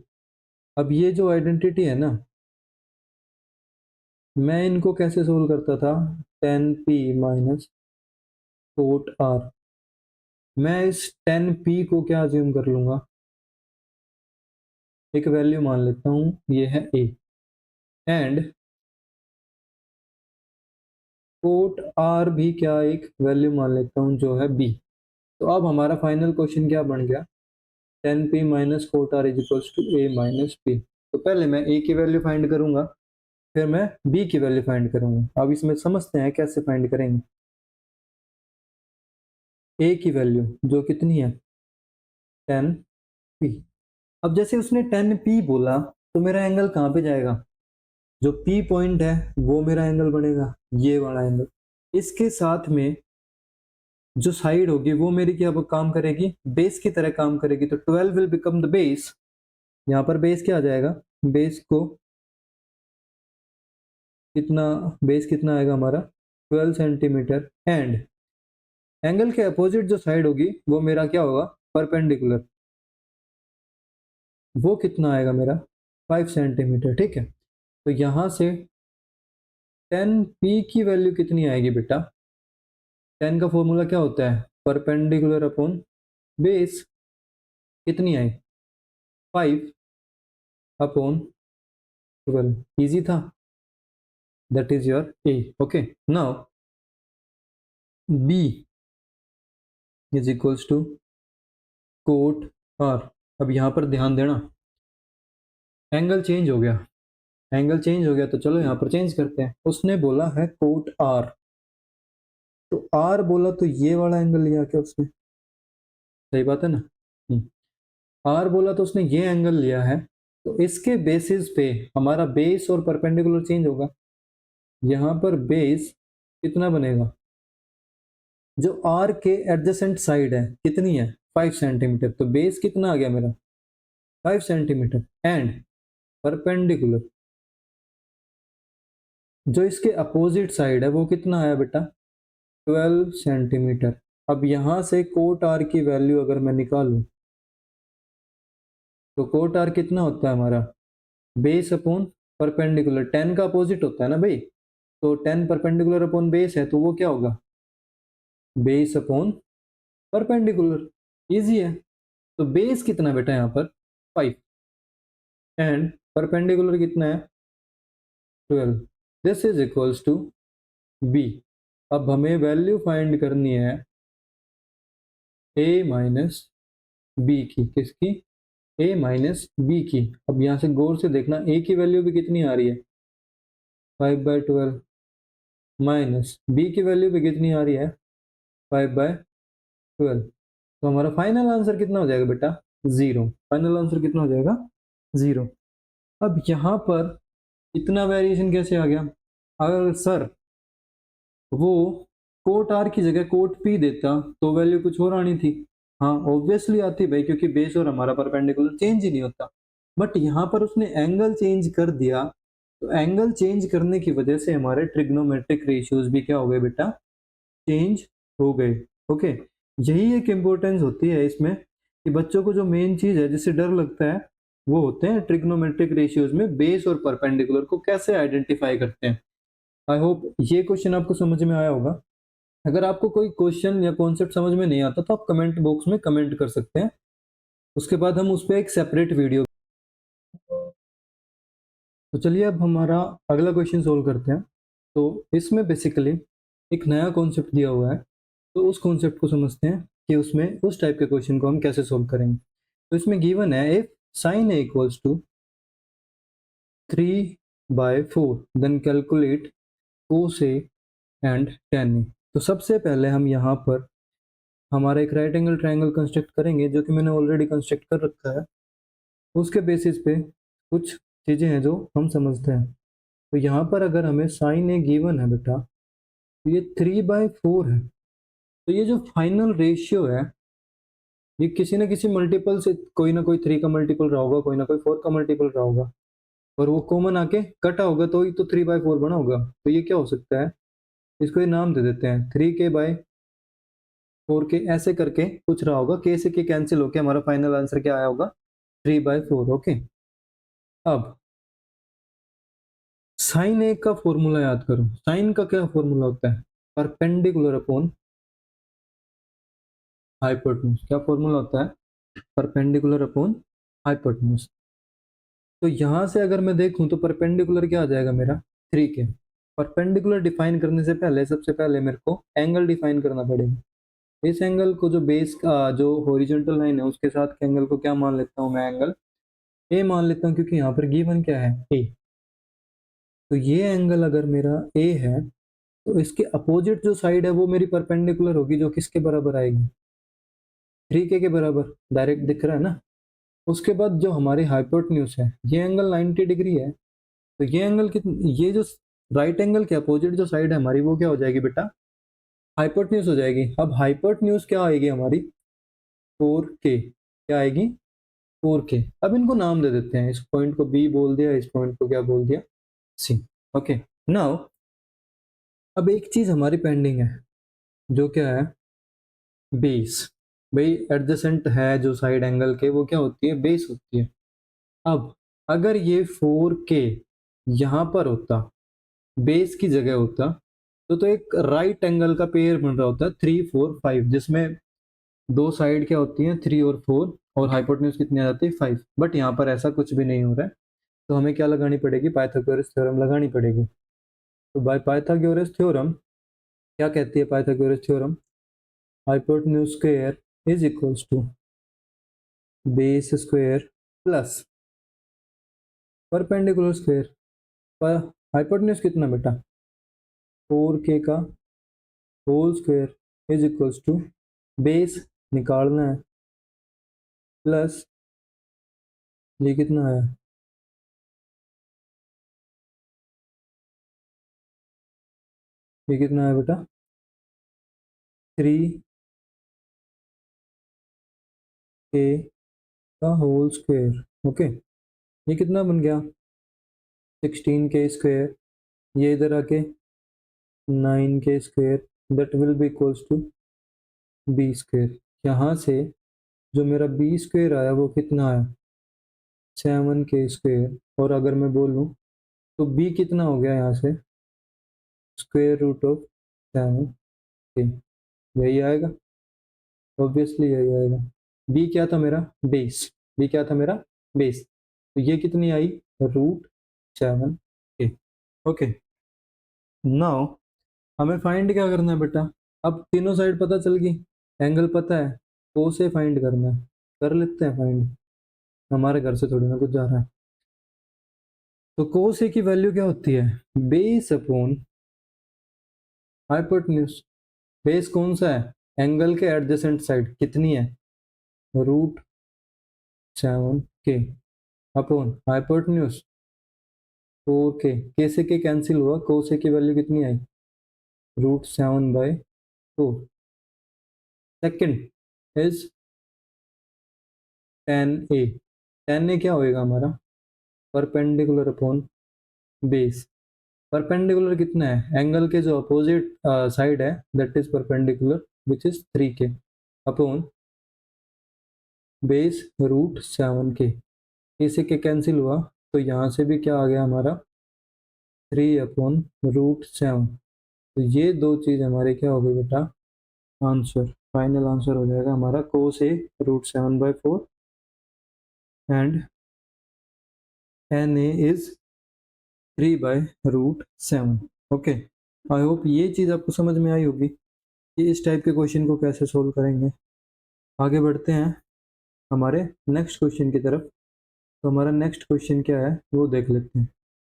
A: अब ये जो आइडेंटिटी है ना, मैं इनको कैसे सोल्व करता था, 10p माइनस कोट आर। मैं इस 10p को क्या अज्यूम कर लूंगा, एक वैल्यू मान लेता हूँ, ये है a, एंड कोट आर भी क्या एक वैल्यू मान लेता हूँ जो है b। तो अब हमारा फाइनल क्वेश्चन क्या बन गया, 10p minus cot R is equals to a minus p। तो पहले मैं a की वैल्यू फाइंड करूंगा, फिर मैं b की वैल्यू फाइंड करूंगा। अब इसमें समझते हैं कैसे फाइंड करेंगे। a की वैल्यू जो कितनी है 10p। अब जैसे उसने 10p बोला तो मेरा एंगल कहाँ पे जाएगा, जो p पॉइंट है वो मेरा एंगल बनेगा, ये वाला एंगल। इसके साथ में जो साइड होगी वो मेरी क्या काम करेगी, बेस की तरह काम करेगी। तो 12 विल बिकम द बेस। यहाँ पर बेस क्या आ जाएगा, बेस को कितना, बेस कितना आएगा हमारा 12 सेंटीमीटर। एंड एंगल के अपोजिट जो साइड होगी वो मेरा क्या होगा, परपेंडिकुलर, वो कितना आएगा मेरा 5 सेंटीमीटर। ठीक है, तो यहाँ से 10p की वैल्यू कितनी आएगी बेटा, 10 का फॉर्मूला क्या होता है, परपेंडिकुलर अपॉन बेस, कितनी आई 5 अपॉन 12। इजी था, that is your a। Okay, now b is equals to cot r। अब यहाँ पर ध्यान देना, एंगल चेंज हो गया, एंगल चेंज हो गया तो चलो यहाँ पर चेंज करते हैं। उसने बोला है कोट r, तो r बोला तो ये वाला एंगल लिया क्या उसने, सही बात है ना। r बोला तो उसने ये एंगल लिया है, तो इसके बेसिस पे हमारा बेस और परपेंडिकुलर चेंज होगा। यहाँ पर बेस कितना बनेगा, जो r के एडजेसेंट साइड है कितनी है 5 सेंटीमीटर, तो बेस कितना आ गया मेरा 5 सेंटीमीटर। एंड परपेंडिकुलर जो इसके अपोजिट साइड है वो कितना आया बेटा 12 सेंटीमीटर। अब यहाँ से कोट आर की वैल्यू अगर मैं निकालूं तो कोट आर कितना होता है हमारा, बेस अपॉन परपेंडिकुलर, 10 का अपोजिट होता है ना भाई, तो 10 परपेंडिकुलर अपॉन बेस है तो वो क्या होगा बेस अपॉन परपेंडिकुलर। इजी है। तो बेस कितना बेटा यहाँ पर 5 एंड परपेंडिकुलर कितना है 12, this is equals to B. अब हमें वैल्यू फाइंड करनी है a माइनस बी की, किसकी, a माइनस बी की। अब यहाँ से गौर से देखना, a की वैल्यू भी कितनी आ रही है 5/12, माइनस बी की वैल्यू भी कितनी आ रही है 5/12। तो हमारा फाइनल आंसर कितना हो जाएगा बेटा 0। फाइनल आंसर कितना हो जाएगा 0। अब यहाँ पर इतना वेरिएशन कैसे आ गया, अगर सर वो कोट आर की जगह कोट पी देता तो वैल्यू कुछ और आनी थी। हाँ ऑब्वियसली आती भाई, क्योंकि बेस और हमारा परपेंडिकुलर चेंज ही नहीं होता। बट यहाँ पर उसने एंगल चेंज कर दिया, तो एंगल चेंज करने की वजह से हमारे ट्रिग्नोमेट्रिक रेशियोज भी क्या हो गए बेटा, चेंज हो गए। ओके, यही एक इम्पोर्टेंस होती है इसमें कि बच्चों को जो मेन चीज है जिससे डर लगता है वो होते हैं ट्रिग्नोमेट्रिक रेशियोज में बेस और परपेंडिकुलर को कैसे आइडेंटिफाई करते हैं। आई होप ये क्वेश्चन आपको समझ में आया होगा। अगर आपको कोई क्वेश्चन या कॉन्सेप्ट समझ में नहीं आता तो आप कमेंट बॉक्स में कमेंट कर सकते हैं, उसके बाद हम उस पर एक सेपरेट वीडियो। तो चलिए अब हमारा अगला क्वेश्चन सोल्व करते हैं। तो इसमें बेसिकली एक नया कॉन्सेप्ट दिया हुआ है, तो उस कॉन्सेप्ट को समझते हैं कि उसमें उस टाइप के क्वेश्चन को हम कैसे सोल्व करेंगे। तो इसमें गिवन है if sine A equals to 3/4 then calculate cos A and tan A. तो सबसे पहले हम यहाँ पर हमारा एक राइट एंगल ट्रायंगल कंस्ट्रक्ट करेंगे जो कि मैंने ऑलरेडी कंस्ट्रक्ट कर रखा है। उसके बेसिस पे कुछ चीज़ें हैं जो हम समझते हैं। तो यहाँ पर अगर हमें साइन ए गिवन है बेटा, तो ये 3/4 है, तो ये जो फाइनल रेशियो है ये किसी ना किसी मल्टीपल से, कोई ना कोई 3 का मल्टीपल रहा होगा, कोई ना कोई 4 का मल्टीपल रहा होगा, और वो कॉमन आके कटा होगा तो ही तो 3/4 बना होगा। तो ये क्या हो सकता है, इसको ये नाम दे देते हैं 3k/4k, ऐसे करके कुछ रहा होगा। k से k कैंसिल होके हमारा फाइनल आंसर क्या आया होगा, 3/4। ओके, अब साइन ए का फॉर्मूला याद करो। साइन का क्या फॉर्मूला होता है, परपेंडिकुलर अपॉन हाइपोटेन्यूज। क्या फॉर्मूला होता है, परपेंडिकुलर अपॉन हाइपोटेन्यूज। तो यहां से अगर मैं देखूं तो परपेंडिकुलर क्या आ जाएगा मेरा, 3k। परपेंडिकुलर डिफाइन करने से पहले सबसे पहले मेरे को एंगल डिफाइन करना पड़ेगा। इस एंगल को, जो बेस का जो हॉरिजॉन्टल लाइन है उसके साथ के एंगल को क्या मान लेता हूँ मैं, एंगल ए मान लेता हूँ, क्योंकि यहाँ पर गिवन क्या है, ए। तो ये एंगल अगर मेरा ए है तो इसके अपोजिट जो साइड है वो मेरी परपेंडिकुलर होगी, जो किसके बराबर आएगी, 3k के बराबर। डायरेक्ट दिख रहा है ना। उसके बाद जो हमारी हाइपोटेन्यूज है, ये एंगल 90 डिग्री है। तो ये एंगल कितनी, ये जो राइट एंगल के अपोजिट जो साइड है हमारी, वो क्या हो जाएगी बेटा, हाइपोटेन्यूज हो जाएगी। अब हाइपोटेन्यूज क्या आएगी हमारी, 4k। क्या आएगी, 4k। अब इनको नाम दे देते हैं, इस पॉइंट को बी बोल दिया, इस पॉइंट को क्या बोल दिया, सी। ओके, नाउ अब एक चीज हमारी पेंडिंग है, जो क्या है, बेस। भाई एडजेसेंट है जो साइड एंगल के, वो क्या होती है, बेस होती है। अब अगर ये 4k यहाँ पर होता, बेस की जगह होता, तो एक राइट एंगल का पेयर बन रहा होता है 3 4 5, जिसमें दो साइड क्या होती हैं, 3 और 4, और हाइपोटेन्यूज कितनी आ जाती है, 5। बट यहाँ पर ऐसा कुछ भी नहीं हो रहा है, तो हमें क्या लगानी पड़ेगी, पाइथागोरस थ्योरम लगानी पड़ेगी। तो बाय पाइथागोरस थ्योरम क्या कहती है, Pythagoras theorem, hypotenuse square is equals to base square plus perpendicular square. पर हाइपोटेन्यूज कितना बेटा, 4k का whole square is equals to, base निकालना है, प्लस ये कितना है, ये कितना है बेटा, 3k का होल स्क्वायर। ओके, ये कितना बन गया, 16k स्क्वायर। ये इधर आके 9k square, that will be equals to B square. यहाँ से जो मेरा बी स्क्वायर आया वो कितना आया, 7k स्क्वायर। और अगर मैं बोलूँ तो बी कितना हो गया यहाँ से, स्क्वायर रूट ऑफ 7k। यही आएगा, ऑब्वियसली यही आएगा। बी क्या था मेरा, बेस। बी क्या था मेरा, बेस। तो ये कितनी आई, √7k। ओके, नाउ हमें फाइंड क्या करना है बेटा, अब तीनों साइड पता चल गई, एंगल पता है, को से फाइंड करना है। कर लेते हैं फाइंड, हमारे घर से थोड़ी ना कुछ जा रहा है। तो कोस ए की वैल्यू क्या होती है, बेस अपॉन हाइपोटेन्यूज। बेस कौन सा है, एंगल के एडजेसेंट साइड कितनी है, √7k अपॉन हाइपोटेन्यूज 4k। के से के कैंसिल हुआ, कोस ए की वैल्यू कितनी आई, √7/4। Second is tan a। tan a क्या होएगा हमारा, परपेंडिकुलर अपॉन बेस। परपेंडिकुलर कितना है, एंगल के जो अपोजिट साइड है, that is perpendicular, which is 3k upon base √7k। इसे के कैंसिल हुआ, तो यहाँ से भी क्या आ गया हमारा, 3/√7। तो ये दो चीज हमारे क्या हो गई बेटा, आंसर, फाइनल आंसर हो जाएगा हमारा कोस ए √7/4 and NA is 3/√7। Okay, I hope ये चीज़ आपको समझ में आई होगी कि इस टाइप के क्वेश्चन को कैसे सोल्व करेंगे। आगे बढ़ते हैं हमारे नेक्स्ट क्वेश्चन की तरफ। तो हमारा नेक्स्ट क्वेश्चन क्या है वो देख लेते हैं।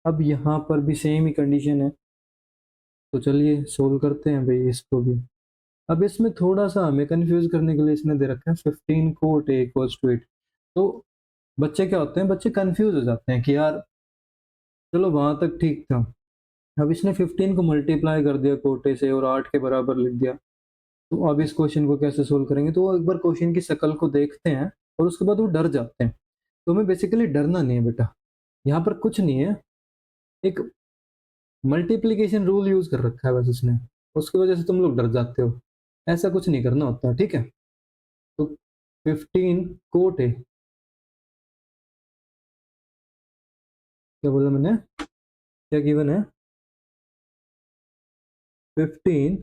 A: अब यहाँ पर भी सेम ही कंडीशन है, तो चलिए सोल्व करते हैं भाई इसको भी। अब इसमें थोड़ा सा हमें कंफ्यूज करने के लिए इसने दे रखा है 15 कोट A इक्वल्स टू 8। तो बच्चे क्या होते हैं, बच्चे कंफ्यूज हो जाते हैं कि यार चलो वहां तक ठीक था, अब इसने 15 को मल्टीप्लाई कर दिया कोटे से और 8 के बराबर लिख दिया। तो अब इस क्वेश्चन को कैसे सोल्व करेंगे, तो एक बार क्वेश्चन की शक्ल को देखते हैं और उसके बाद वो डर जाते हैं। तो हमें बेसिकली डरना नहीं है बेटा, यहाँ पर कुछ नहीं है, एक मल्टीप्लीकेशन रूल यूज कर रखा है बस उसने, उसकी वजह से तुम लोग डर जाते हो। ऐसा कुछ नहीं करना होता, ठीक है। तो 15 कोट है, क्या बोला मैंने, क्या गिवन है, 15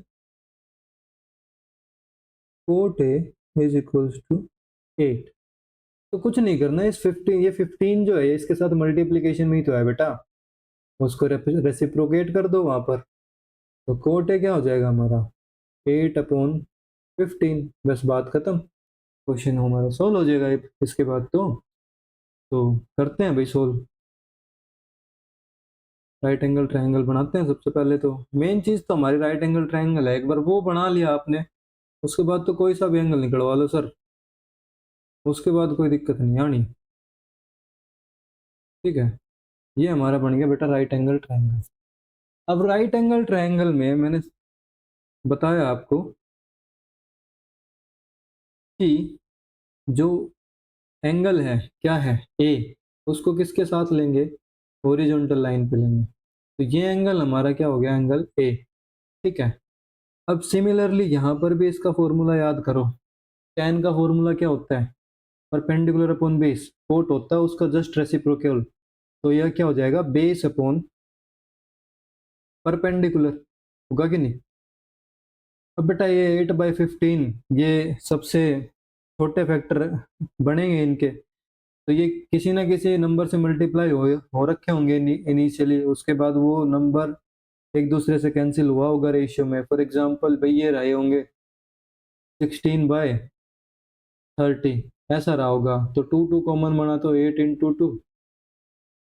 A: cot A is equals to 8। तो कुछ नहीं करना, इस 15, ये 15 जो है इसके साथ मल्टीप्लीकेशन में ही तो है बेटा, उसको रेसिप्रोकेट कर दो वहां पर। तो कोट ए क्या हो जाएगा हमारा, 8/15, बस बात खत्म, क्वेश्चन हमारा सोल्व हो जाएगा इसके बाद। तो करते हैं भाई सोल्व। राइट एंगल ट्रायंगल बनाते हैं सबसे पहले, तो मेन चीज तो हमारी राइट एंगल ट्रायंगल है, एक बार वो बना लिया आपने, उसके बाद तो कोई सा भी एंगल निकलवा लो सर, उसके बाद कोई दिक्कत नहीं आनी, ठीक है। ये हमारा बन गया बेटा राइट एंगल ट्रायंगल। अब राइट एंगल ट्रायंगल में मैंने बताया आपको कि जो एंगल है क्या है, ए, उसको किसके साथ लेंगे, हॉरिजॉन्टल लाइन पे लेंगे। तो ये एंगल हमारा क्या हो गया, एंगल ए, ठीक है। अब सिमिलरली यहाँ पर भी इसका फॉर्मूला याद करो, tan का फॉर्मूला क्या होता है, परपेंडिकुलर अपॉन बेस, कोट होता है उसका जस्ट रेसिप्रोकल। तो यह क्या हो जाएगा, बेस अपॉन परपेंडिकुलर, होगा कि नहीं। अब बेटा ये 8/15 ये सबसे छोटे फैक्टर बनेंगे इनके, तो ये किसी ना किसी नंबर से मल्टीप्लाई हो रखे होंगे इनिशियली, उसके बाद वो नंबर एक दूसरे से कैंसिल हुआ होगा रेशियो में। फॉर एग्जांपल भाई ये रहे होंगे 16/30, ऐसा रहा होगा। तो 2 कॉमन बना तो 8 × 2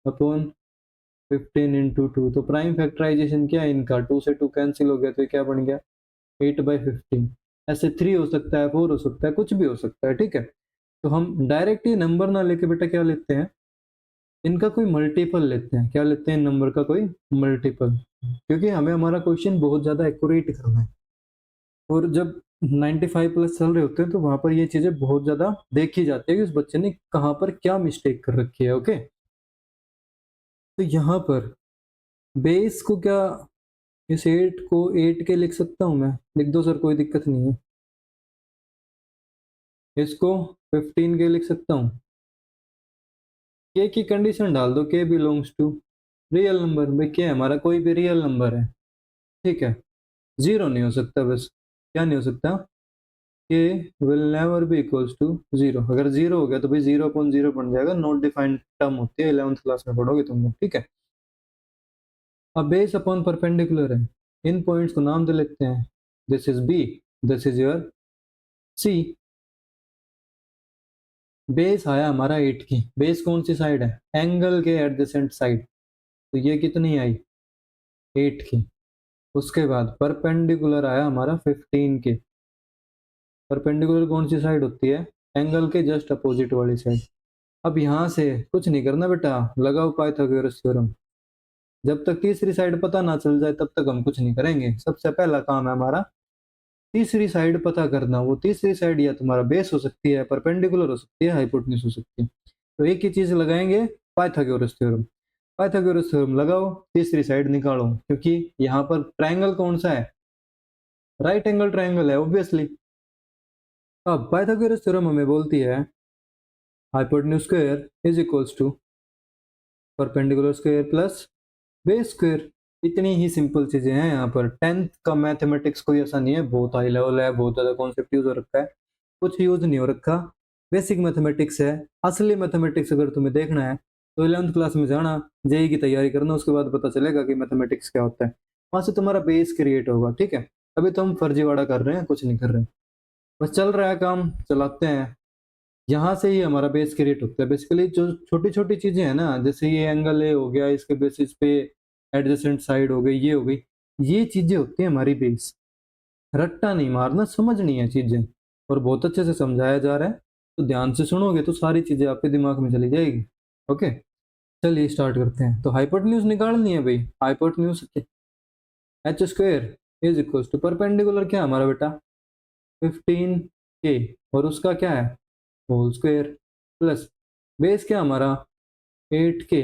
A: अपॉन 15 × 2। तो प्राइम फैक्टराइजेशन क्या है इनका, 2 से 2 कैंसिल हो गया, तो क्या बन गया 8/15। ऐसे 3 हो सकता है, 4 हो सकता है, कुछ भी हो सकता है, ठीक है। तो हम डायरेक्ट ही नंबर ना लेके बेटा क्या लेते हैं, इनका कोई मल्टीपल लेते हैं। क्या लेते हैं, नंबर का कोई मल्टीपल, क्योंकि हमें हमारा क्वेश्चन बहुत ज्यादा एक्यूरेट करना है। और जब 95+ चल रहे होते हैं तो वहां पर ये चीजें बहुत ज्यादा देखी जाती है कि उस बच्चे ने कहाँ पर क्या मिस्टेक कर रखी है, ओके। तो यहाँ पर बेस को क्या, इस 8 को 8 के लिख सकता हूँ मैं, लिख दो सर कोई दिक्कत नहीं है। इसको 15 के लिख सकता हूँ, के की कंडीशन डाल दो, के बिलोंग्स टू रियल नंबर। भाई क्या है हमारा, कोई भी रियल नंबर है, ठीक है, जीरो नहीं हो सकता, बस क्या नहीं हो सकता, K will never be equals to zero. अगर जीरो हो गया तो भाई 0/0 बन जाएगा, नॉट डिफाइंड टर्म होती है, 11th क्लास में पढ़ोगे तुम लोग, ठीक है। अब बेस अपॉन परपेंडिकुलर है, इन पॉइंट्स को नाम दे लेते हैं, this is B, this is your C. Base आया हमारा 8 की, बेस कौन सी साइड है, एंगल के एडजेसेंट साइड, तो ये कितनी आई 8 की। उसके बाद परपेंडिकुलर आया हमारा 15 के, परपेंडिकुलर कौन सी साइड होती है, एंगल के जस्ट अपोजिट वाली साइड। अब यहाँ से कुछ नहीं करना बेटा, लगाओ पाइथागोरस थ्योरम। जब तक तीसरी साइड पता ना चल जाए तब तक हम कुछ नहीं करेंगे। सबसे पहला काम है हमारा तीसरी साइड पता करना। वो तीसरी साइड या तुम्हारा बेस हो सकती है, परपेंडिकुलर हो सकती है, हाइपोटेन्यूज हो सकती है। तो एक ही चीज लगाएंगे, पाइथागोरस थ्योरम। पाइथागोरस थ्योरम लगाओ, तीसरी साइड निकालो, क्योंकि यहाँ पर ट्राइंगल कौन सा है, राइट एंगल ट्राइंगल है ऑब्वियसली। अब पाइथागोरस थ्योरम हमें बोलती है hypotenuse square is equals to perpendicular square plus base square. इतनी ही सिंपल चीजें हैं यहाँ पर। 10th का मैथमेटिक्स कोई ऐसा नहीं है, बहुत हाई लेवल है, बहुत ज्यादा कॉन्सेप्ट यूज हो रखा है, कुछ यूज नहीं हो रखा, बेसिक मैथमेटिक्स है। असली मैथमेटिक्स अगर तुम्हें देखना है तो 11th क्लास में जाना, जेई की तैयारी करना, उसके बाद पता चलेगा कि मैथमेटिक्स क्या होता है, वहां से तुम्हारा बेस क्रिएट होगा, ठीक है। अभी तो हम फर्जीवाड़ा कर रहे हैं, कुछ नहीं कर रहे, बस चल रहा है काम, चलाते हैं। यहाँ से ही हमारा बेस क्रिएट होता है। बेसिकली जो छोटी छोटी चीजें हैं ना, जैसे ये एंगल ए हो गया, इसके बेसिस पे एडजेसेंट साइड हो गई, ये हो गई, ये चीजें होती है हमारी बेस। रट्टा नहीं मारना, समझनी है चीजें, और बहुत अच्छे से समझाया जा रहा है, तो ध्यान से सुनोगे तो सारी चीजें आपके दिमाग में चली जाएगी, ओके। चलिए स्टार्ट करते हैं। तो हाइपोटेन्यूज निकालनी है भाई, hypotenuse H square is equal to perpendicular क्या हमारा बेटा, 15 के और उसका क्या है होल स्क्वायर प्लस बेस क्या हमारा 8 के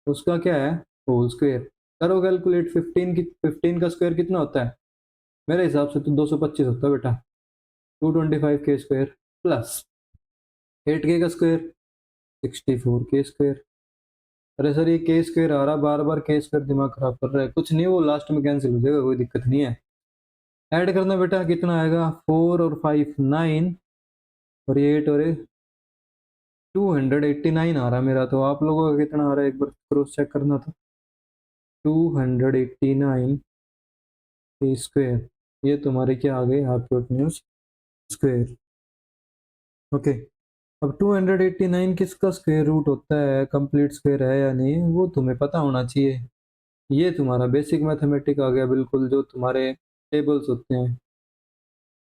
A: उसका क्या है होल स्क्वायर। करो कैलकुलेट 15 का स्क्वायर कितना होता है मेरे हिसाब से तो 225 होता है बेटा। 225 के स्क्वायर प्लस 8 के का स्क्वायर 64 के स्क्वायर। अरे सर ये के स्क्वायर आ रहा बार बार के स्क्वायर दिमाग खराब कर रहा है। कुछ नहीं वो लास्ट में कैंसिल हो जाएगा कोई दिक्कत नहीं है। ऐड करना बेटा कितना आएगा 4 और 5 9 और ये 8 और 289 आ रहा है मेरा। तो आप लोगों का कितना आ रहा है एक बार क्रॉस चेक करना था। 289 के स्क्वायर ये तुम्हारे क्या आ गए हाइपोटेन्यूज स्क्वायर। ओके अब 289 किसका स्क्वायर रूट होता है कंप्लीट स्क्वायर है या नहीं वो तुम्हें पता होना चाहिए। ये तुम्हारा बेसिक मैथमेटिक आ गया बिल्कुल जो तुम्हारे टेबल्स होते हैं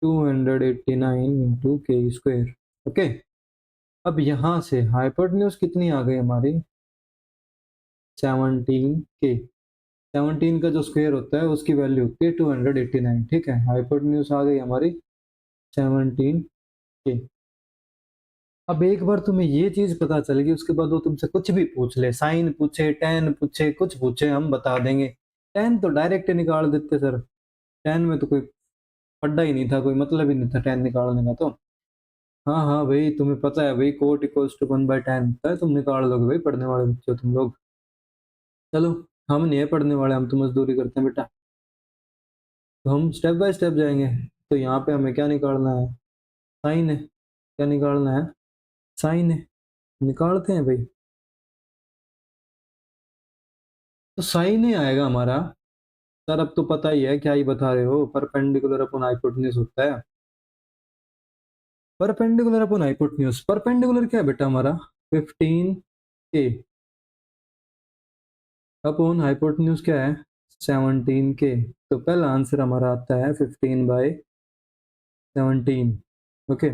A: 289 इंटू के स्क्वायर। ओके अब यहाँ से हाइपोटेन्यूज कितनी आ गई हमारी 17 के। 17 का जो स्क्वायर होता है उसकी वैल्यू होती है 289। ठीक है हाइपोटेन्यूज आ गई हमारी 17 के। अब एक बार तुम्हें ये चीज पता चल गई उसके बाद वो तुमसे कुछ भी पूछ ले साइन पूछे टेन पूछे कुछ पूछे हम बता देंगे। टेन तो डायरेक्ट निकाल देते सर। टेन में तो कोई पढ़ा ही नहीं था कोई मतलब ही नहीं था टेन निकालने का तो। हाँ हाँ भाई तुम्हें पता है भाई कोट इक्वल्स टू 1/10 होता है तुम निकाल लोगे भाई पढ़ने वाले बच्चे हो तुम लोग। चलो हम नहीं है पढ़ने वाले हम तो मजदूरी करते हैं बेटा। तो हम स्टेप बाय स्टेप जाएंगे। तो यहाँ पे हमें क्या निकालना है साइन है। क्या निकालना है साइन है। निकालते हैं भाई। तो साइन ही आएगा हमारा। सर अब तो पता ही है क्या ही बता रहे हो परपेंडिकुलर अपॉन हाइपोटेन्यूज होता है। परपेंडिकुलर अपॉन हाइपोटेन्यूज परपेंडिकुलर क्या है बेटा हमारा 15 के अपॉन हाइपोटेन्यूज क्या है 17 के। तो पहला आंसर हमारा आता है 15/17। ओके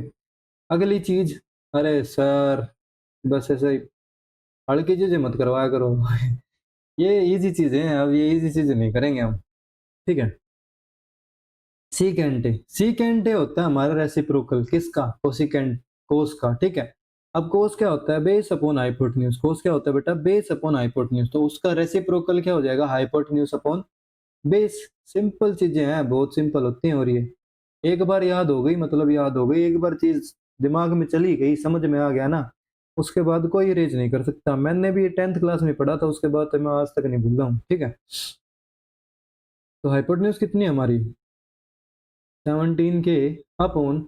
A: अगली चीज अरे सर बस ऐसे ही हल्की चीजें मत करवाया करो ये इजी चीजें हैं अब ये इजी चीजें नहीं करेंगे हम। ठीक है सीकेंट होता है हमारा रेसिप्रोकल किसका कोसिकेंट कोस का। ठीक है अब कोस क्या होता है बेस अपॉन हाइपोटेन्यूज। कोस क्या होता है बेटा बेस अपॉन हाइपोटेन्यूज तो उसका रेसिप्रोकल क्या हो जाएगा हाइपोटेन्यूज अपॉन बेस। सिंपल चीजें हैं बहुत सिंपल होती हैं और ये एक बार याद हो गई मतलब याद हो गई एक बार चीज दिमाग में चली गई समझ में आ गया ना उसके बाद कोई रेज नहीं कर सकता। मैंने भी 10th क्लास में पढ़ा था उसके बाद तो मैं आज तक नहीं भूला हूँ। ठीक है तो हाइपोटेन्यूज कितनी है हमारी 17 के अपॉन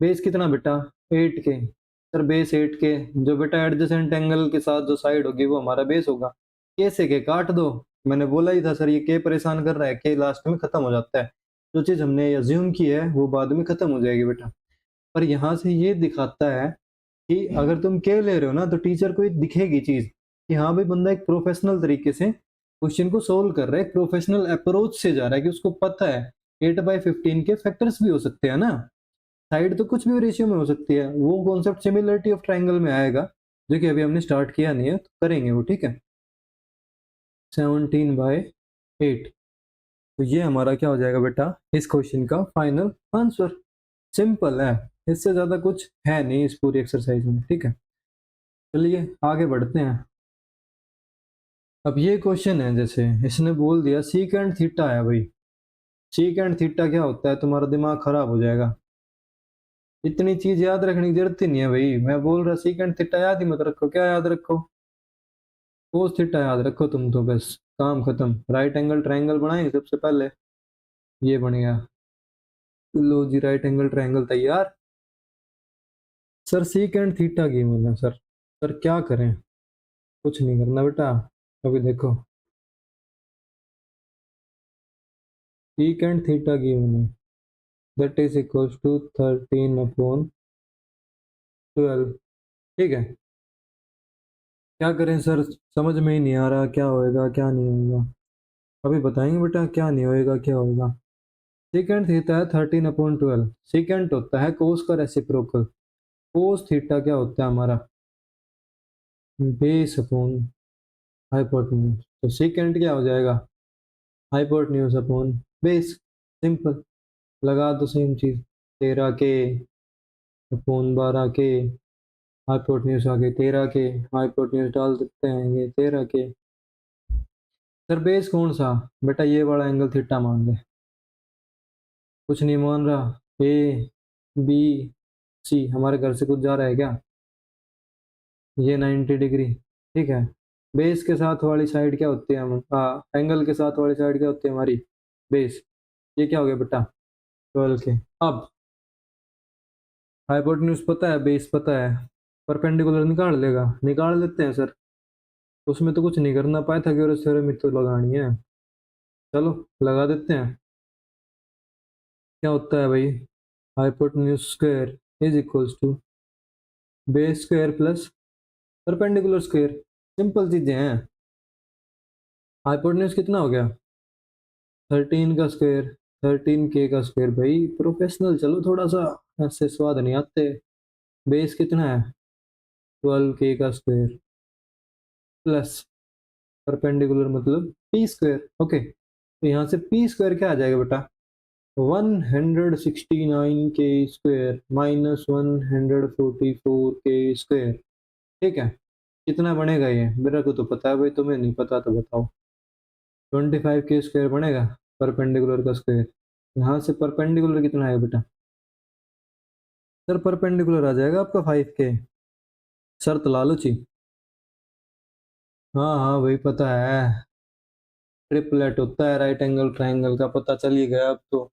A: बेस कितना बेटा 8 के। सर बेस 8 के जो बेटा एडजेसेंट एंगल के साथ जो साइड होगी वो हमारा बेस होगा। के से के काट दो। मैंने बोला ही था सर ये के परेशान कर रहा है के लास्ट में खत्म हो जाता है। जो चीज हमने अज्यूम की है वो बाद में खत्म हो जाएगी बेटा। पर यहाँ से ये दिखाता है कि अगर तुम के ले रहे हो ना तो टीचर को ये दिखेगी चीज कि हाँ भाई बंदा एक प्रोफेशनल तरीके से क्वेश्चन को सोल्व कर रहा है एक प्रोफेशनल अप्रोच से जा रहा है कि उसको पता है 8/15 के फैक्टर्स भी हो सकते हैं ना। साइड तो कुछ भी रेशियो में हो सकती है वो कॉन्सेप्ट सिमिलरिटी ऑफ ट्राइंगल में आएगा जो कि अभी हमने स्टार्ट किया नहीं है तो करेंगे वो। ठीक है 17/8 तो ये हमारा क्या हो जाएगा बेटा इस क्वेश्चन का फाइनल आंसर। सिंपल है इससे ज्यादा कुछ है नहीं इस पूरी एक्सरसाइज में। ठीक है चलिए आगे बढ़ते हैं। अब ये क्वेश्चन है जैसे इसने बोल दिया सीकेंट थीटा है भाई। सीकेंट थीटा क्या होता है तुम्हारा दिमाग खराब हो जाएगा। इतनी चीज याद रखने की जरूरत ही नहीं है भाई मैं बोल रहा सीकेंट थीटा याद ही मत रखो। क्या याद रखो कोस थीटा याद रखो तुम तो बस काम खत्म। राइट एंगल ट्रायंगल बनाएंगे सबसे पहले ये बन गया। लो जी राइट एंगल ट्रायंगल तैयार। सर सीकेंट थीटा की बोला सर क्या करें कुछ नहीं करना बेटा। अभी देखो सीकेंट थीटा की मैंने दैट इज इक्वल्स टू 13/12। ठीक है क्या करें सर समझ में ही नहीं आ रहा क्या होएगा क्या नहीं होएगा। अभी बताएंगे बेटा क्या नहीं होएगा क्या होएगा। सीकेंट थीटा है 13/12। सीकेंट होता है कोस का रेसिप्रोकल। कोस थीटा क्या होता है हमारा बेस अपॉन हाइपोटेन्यूज। तो सीकेंट क्या हो जाएगा हाइपोटेन्यूज अपॉन बेस। सिंपल लगा दो सेम चीज। 13 के अपॉन 12 के, हाइपोटेन्यूज आ गई 13 के, हाइपोटेन्यूज डाल देते हैं ये 13 के। सर बेस कौन सा? बेटा ये वाला एंगल थीटा मान ले। कुछ नहीं मान रहा? ए बी सी, हमारे घर से कुछ जा रहा है क्या? ये 90 डिग्री, ठीक है। बेस के साथ वाली साइड क्या होती है? हम एंगल के साथ वाली साइड क्या होती है हमारी? बेस। ये क्या हो गया बेटा? 12 के। अब हाइपोटेन्यूज पता है, बेस पता है, परपेंडिकुलर निकाल लेगा, निकाल लेते हैं सर। उसमें तो कुछ नहीं करना, पाइथागोरस थ्योरम तो लगानी है। चलो लगा देते हैं। क्या होता है भाई? Hypotenuse square is equals to base square plus perpendicular square. Simple चीजें हैं। हाइपोटेन्यूज कितना हो गया? 13 का स्क्वायर, 13 के का स्क्वायर। भाई प्रोफेशनल चलो थोड़ा सा, ऐसे स्वाद नहीं आते। बेस कितना है? 12 के का स्क्वायर प्लस परपेंडिकुलर मतलब p² ओके। तो यहाँ से p² क्या आ जाएगा बेटा? 169 के² माइनस 144 के²। ठीक है, कितना बनेगा ये? मेरे को तो पता है भाई, तुम्हें नहीं पता तो बताओ। 25 के² बनेगा परपेंडिकुलर का स्क्वायर। यहाँ से परपेंडिकुलर कितना है बेटा? सर परपेंडिकुलर आ जाएगा आपका 5 के। शर्त लालची। हाँ हाँ भाई पता है, ट्रिपलेट होता है राइट एंगल ट्रायंगल का, पता चल ही गया अब तो।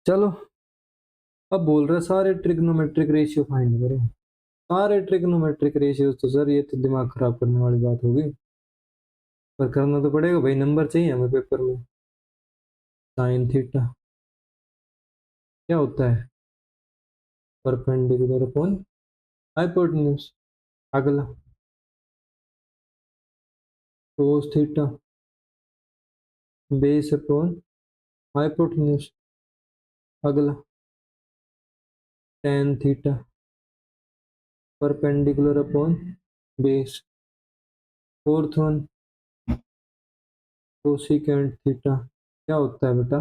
A: चलो, अब बोल रहे सारे ट्रिग्नोमेट्रिक रेशियो फाइंड करें। सारे ट्रिग्नोमेट्रिक रेशियो तो सर ये तो दिमाग खराब करने वाली बात होगी, पर करना तो पड़ेगा भाई, नंबर चाहिए हमें पेपर में। साइन थीटा क्या होता है? Perpendicular upon hypotenuse. अगला cos theta base upon hypotenuse. अगला tan theta perpendicular upon base. Fourth one cosecant theta क्या होता है बेटा?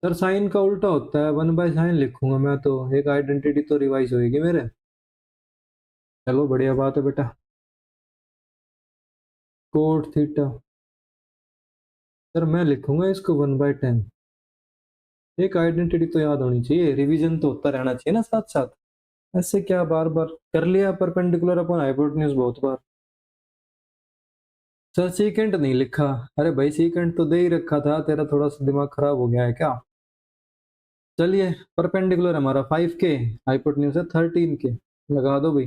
A: सर साइन का उल्टा होता है, 1/sin लिखूंगा मैं तो, एक आइडेंटिटी तो रिवाइज होगी मेरे। चलो बढ़िया बात है बेटा। कोट थीटा, सर मैं लिखूंगा इसको 1/10। एक आइडेंटिटी तो याद होनी चाहिए, रिवीजन तो होता रहना चाहिए ना साथ साथ। ऐसे क्या बार बार कर लिया परपेंडिकुलर अपॉन हाइपोटेन्यूज बहुत बार। सर सीकेंट नहीं लिखा। अरे भाई सीकेंट तो दे ही रखा था, तेरा थोड़ा सा दिमाग खराब हो गया है क्या? चलिए, परपेंडिकुलर हमारा 5 के, हाइपोटेन्यूज है 13 के। लगा दो भाई।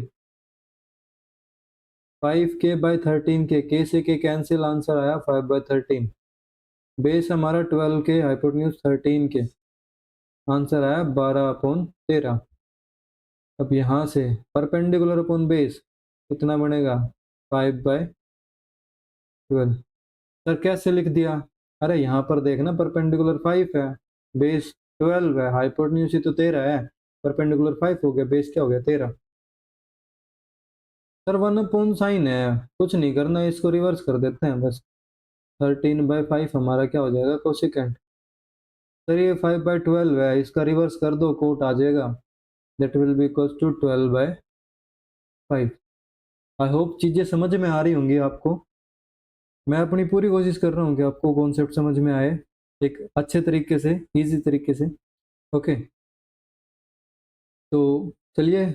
A: 5 के/13 के, से के कैंसिल, आंसर आया 5/13। बेस हमारा 12 के, हाइपोटेन्यूज 13 के, आंसर आया 12/13। अब यहाँ से परपेंडिकुलर अपॉन बेस कितना बनेगा? 5/12। सर कैसे लिख दिया? अरे यहाँ पर देखना, परपेंडिकुलर 5 है, बेस 12 है, हाइपोटेन्यूज ही तो 13 है। परपेंडिकुलर 5 हो गया, बेस क्या हो गया? 13। सर 1/sin है, कुछ नहीं करना, इसको रिवर्स कर देते हैं बस। 13/5 हमारा क्या हो जाएगा? कोसिकेंट। सर ये 5/12 है, इसका रिवर्स कर दो, कोट आ जाएगा। That will be equals to 12/5। I hope चीजें समझ में आ रही होंगी आपको। मैं अपनी पूरी कोशिश कर रहा हूँ कि आपको कॉन्सेप्ट समझ में आए एक अच्छे तरीके से, इजी तरीके से। ओके, तो चलिए